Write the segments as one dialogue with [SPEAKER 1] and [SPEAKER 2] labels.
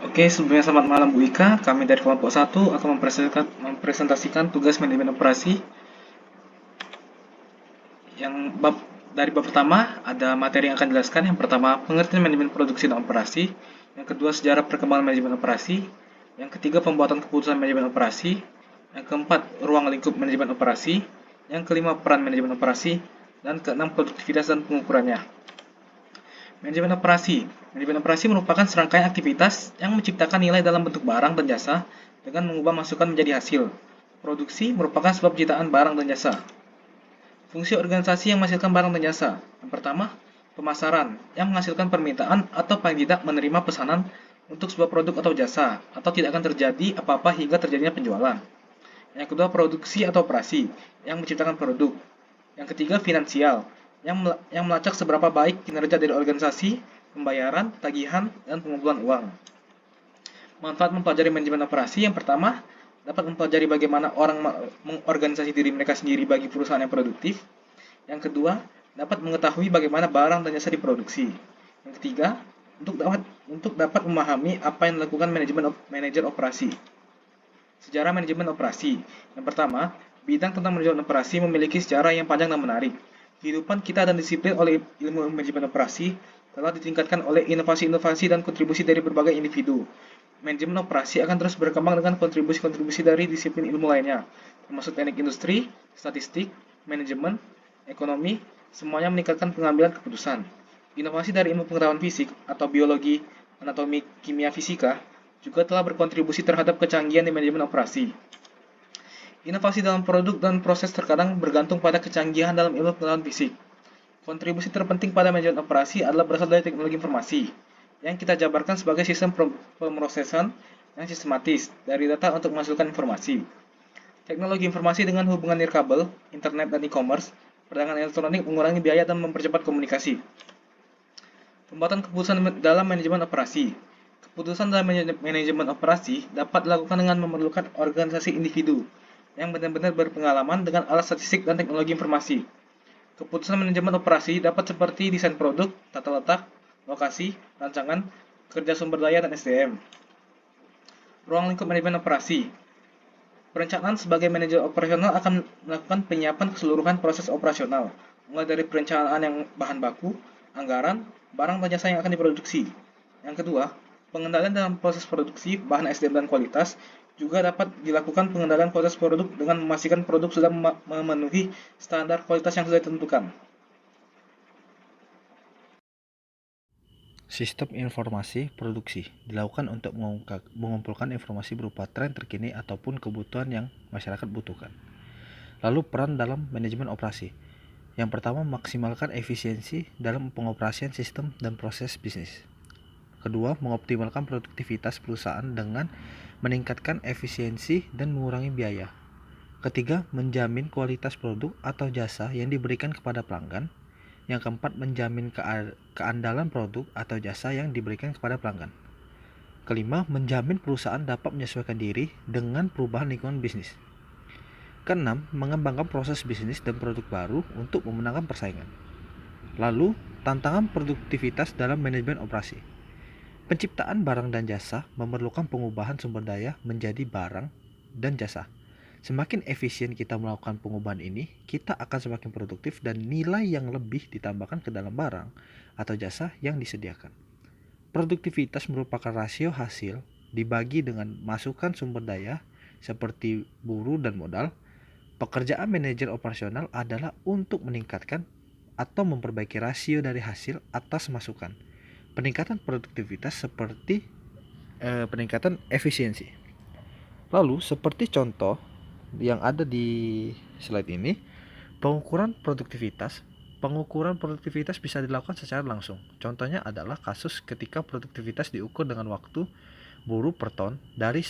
[SPEAKER 1] Oke, sebelumnya selamat malam Bu Ika. Kami dari kelompok 1 akan mempresentasikan tugas manajemen operasi yang dari bab pertama ada materi yang akan dijelaskan. Yang pertama, pengertian manajemen produksi dan operasi. Yang kedua, sejarah perkembangan manajemen operasi. Yang ketiga, pembuatan keputusan manajemen operasi. Yang keempat, ruang lingkup manajemen operasi. Yang kelima, peran manajemen operasi. Dan keenam, produktivitas dan pengukurannya. Manajemen operasi. Manajemen operasi merupakan serangkaian aktivitas yang menciptakan nilai dalam bentuk barang dan jasa dengan mengubah masukan menjadi hasil. Produksi merupakan sebab penciptaan barang dan jasa. Fungsi organisasi yang menghasilkan barang dan jasa. Yang pertama, pemasaran yang menghasilkan permintaan atau paling tidak menerima pesanan untuk sebuah produk atau jasa atau tidak akan terjadi apa-apa hingga terjadinya penjualan. Yang kedua, produksi atau operasi yang menciptakan produk. Yang ketiga, finansial yang melacak seberapa baik kinerja dari organisasi, pembayaran, tagihan, dan pengumpulan uang. Manfaat mempelajari manajemen operasi. Yang pertama, dapat mempelajari bagaimana orang mengorganisasi diri mereka sendiri bagi perusahaan yang produktif. Yang kedua, dapat mengetahui bagaimana barang dan jasa diproduksi. Yang ketiga, untuk dapat memahami apa yang dilakukan manajer operasi. Sejarah manajemen operasi. Yang pertama, bidang tentang manajemen operasi memiliki sejarah yang panjang dan menarik. Kehidupan kita dan disiplin oleh ilmu manajemen operasi telah ditingkatkan oleh inovasi-inovasi dan kontribusi dari berbagai individu. Manajemen operasi akan terus berkembang dengan kontribusi-kontribusi dari disiplin ilmu lainnya, termasuk teknik industri, statistik, manajemen, ekonomi, semuanya meningkatkan pengambilan keputusan. Inovasi dari ilmu pengetahuan fisik atau biologi, anatomi, kimia, fisika juga telah berkontribusi terhadap kecanggihan di manajemen operasi. Inovasi dalam produk dan proses terkadang bergantung pada kecanggihan dalam ilmu pengetahuan fisik. Kontribusi terpenting pada manajemen operasi adalah berasal dari teknologi informasi, yang kita jabarkan sebagai sistem pemrosesan yang sistematis dari data untuk menghasilkan informasi. Teknologi informasi dengan hubungan nirkabel, internet dan e-commerce, perdagangan elektronik mengurangi biaya dan mempercepat komunikasi. Pembuatan keputusan dalam manajemen operasi. Keputusan dalam manajemen operasi dapat dilakukan dengan memerlukan organisasi individu yang benar-benar berpengalaman dengan alat statistik dan teknologi informasi. Keputusan manajemen operasi dapat seperti desain produk, tata letak, lokasi, rancangan, kerja sumber daya, dan SDM. Ruang lingkup manajemen operasi. Perencanaan sebagai manajer operasional akan melakukan penyiapan keseluruhan proses operasional, mulai dari perencanaan yang bahan baku, anggaran, barang dan jasa yang akan diproduksi. Yang kedua, pengendalian dalam proses produksi, bahan SDM dan kualitas, juga dapat dilakukan pengendalian kualitas produk dengan memastikan produk sudah memenuhi standar kualitas yang sudah ditentukan.
[SPEAKER 2] Sistem informasi produksi dilakukan untuk mengumpulkan informasi berupa tren terkini ataupun kebutuhan yang masyarakat butuhkan. Lalu peran dalam manajemen operasi. Yang pertama, maksimalkan efisiensi dalam pengoperasian sistem dan proses bisnis. Kedua, mengoptimalkan produktivitas perusahaan dengan meningkatkan efisiensi dan mengurangi biaya. Ketiga, menjamin kualitas produk atau jasa yang diberikan kepada pelanggan. Yang keempat, menjamin keandalan produk atau jasa yang diberikan kepada pelanggan. Kelima, menjamin perusahaan dapat menyesuaikan diri dengan perubahan lingkungan bisnis. Keenam, mengembangkan proses bisnis dan produk baru untuk memenangkan persaingan. Lalu, tantangan produktivitas dalam manajemen operasi. Penciptaan barang dan jasa memerlukan pengubahan sumber daya menjadi barang dan jasa. Semakin efisien kita melakukan pengubahan ini, kita akan semakin produktif dan nilai yang lebih ditambahkan ke dalam barang atau jasa yang disediakan. Produktivitas merupakan rasio hasil dibagi dengan masukan sumber daya seperti buruh dan modal. Pekerjaan manajer operasional adalah untuk meningkatkan atau memperbaiki rasio dari hasil atas masukan. Peningkatan produktivitas seperti peningkatan efisiensi. Lalu seperti contoh yang ada di slide ini, pengukuran produktivitas bisa dilakukan secara langsung. Contohnya adalah kasus ketika produktivitas diukur dengan waktu buruh per ton dari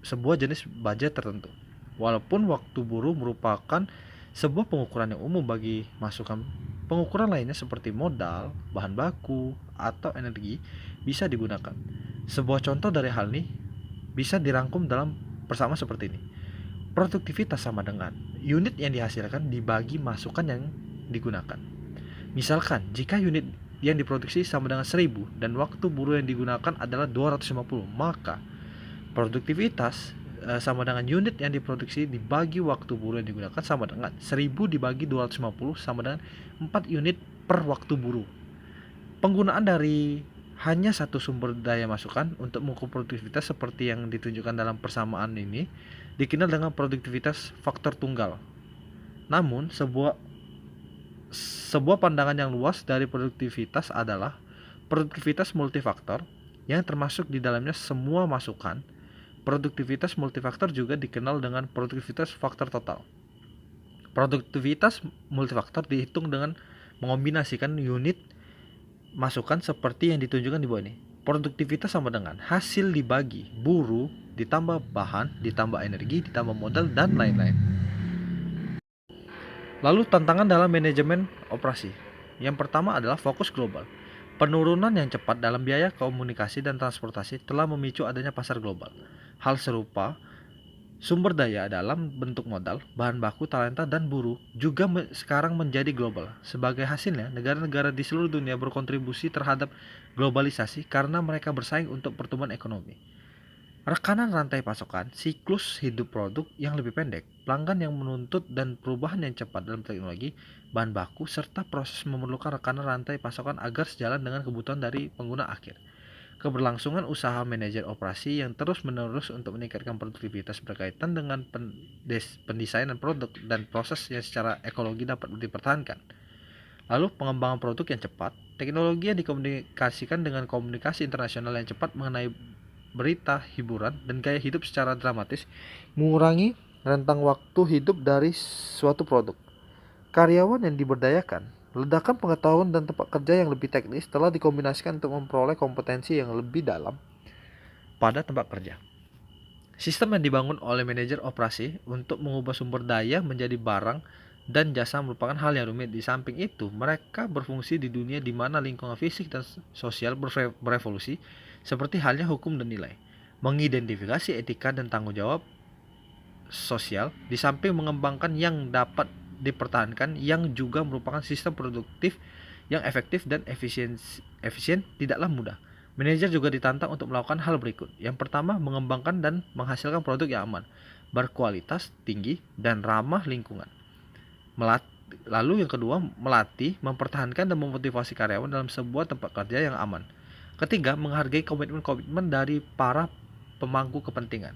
[SPEAKER 2] sebuah jenis baja tertentu. Walaupun waktu buruh merupakan sebuah pengukuran yang umum bagi masukan, pengukuran lainnya seperti modal, bahan baku, atau energi bisa digunakan. Sebuah contoh dari hal ini bisa dirangkum dalam bersama seperti ini. Produktivitas sama dengan unit yang dihasilkan dibagi masukan yang digunakan. Misalkan, jika unit yang diproduksi sama dengan 1000 dan waktu buruh yang digunakan adalah 250, maka produktivitas sama dengan unit yang diproduksi dibagi waktu buruh yang digunakan sama dengan 1000 dibagi 250 sama dengan 4 unit per waktu buruh. Penggunaan dari hanya satu sumber daya masukan untuk mengukur produktivitas seperti yang ditunjukkan dalam persamaan ini dikenal dengan produktivitas faktor tunggal. Namun, sebuah pandangan yang luas dari produktivitas adalah produktivitas multifaktor yang termasuk di dalamnya semua masukan. Produktivitas multifaktor juga dikenal dengan produktivitas faktor total. Produktivitas multifaktor dihitung dengan mengombinasikan unit masukan seperti yang ditunjukkan di bawah ini. Produktivitas sama dengan hasil dibagi buruh ditambah bahan, ditambah energi, ditambah modal, dan lain-lain. Lalu tantangan dalam manajemen operasi. Yang pertama adalah fokus global. Penurunan yang cepat dalam biaya komunikasi dan transportasi telah memicu adanya pasar global. Hal serupa, sumber daya dalam bentuk modal, bahan baku, talenta, dan buruh juga sekarang menjadi global. Sebagai hasilnya, negara-negara di seluruh dunia berkontribusi terhadap globalisasi karena mereka bersaing untuk pertumbuhan ekonomi. Rekanan rantai pasokan, siklus hidup produk yang lebih pendek, pelanggan yang menuntut dan perubahan yang cepat dalam teknologi, bahan baku, serta proses memerlukan rekanan rantai pasokan agar sejalan dengan kebutuhan dari pengguna akhir. Keberlangsungan usaha manajer operasi yang terus-menerus untuk meningkatkan produktivitas berkaitan dengan pendesainan produk dan proses yang secara ekologi dapat dipertahankan. Lalu pengembangan produk yang cepat, teknologi yang dikomunikasikan dengan komunikasi internasional yang cepat mengenai berita, hiburan, dan gaya hidup secara dramatis mengurangi rentang waktu hidup dari suatu produk. Karyawan yang diberdayakan, ledakan pengetahuan dan tempat kerja yang lebih teknis telah dikombinasikan untuk memperoleh kompetensi yang lebih dalam pada tempat kerja. Sistem yang dibangun oleh manajer operasi untuk mengubah sumber daya menjadi barang dan jasa merupakan hal yang rumit. Di samping itu, mereka berfungsi di dunia di mana lingkungan fisik dan sosial berevolusi, seperti halnya hukum dan nilai. Mengidentifikasi etika dan tanggung jawab sosial, di samping mengembangkan yang dapat dipertahankan, yang juga merupakan sistem produktif yang efektif dan efisien tidaklah mudah. Manajer juga ditantang untuk melakukan hal berikut. Yang pertama, mengembangkan dan menghasilkan produk yang aman, berkualitas tinggi, dan ramah lingkungan. Lalu yang kedua, melatih, mempertahankan, dan memotivasi karyawan dalam sebuah tempat kerja yang aman. Ketiga, menghargai komitmen dari para pemangku kepentingan.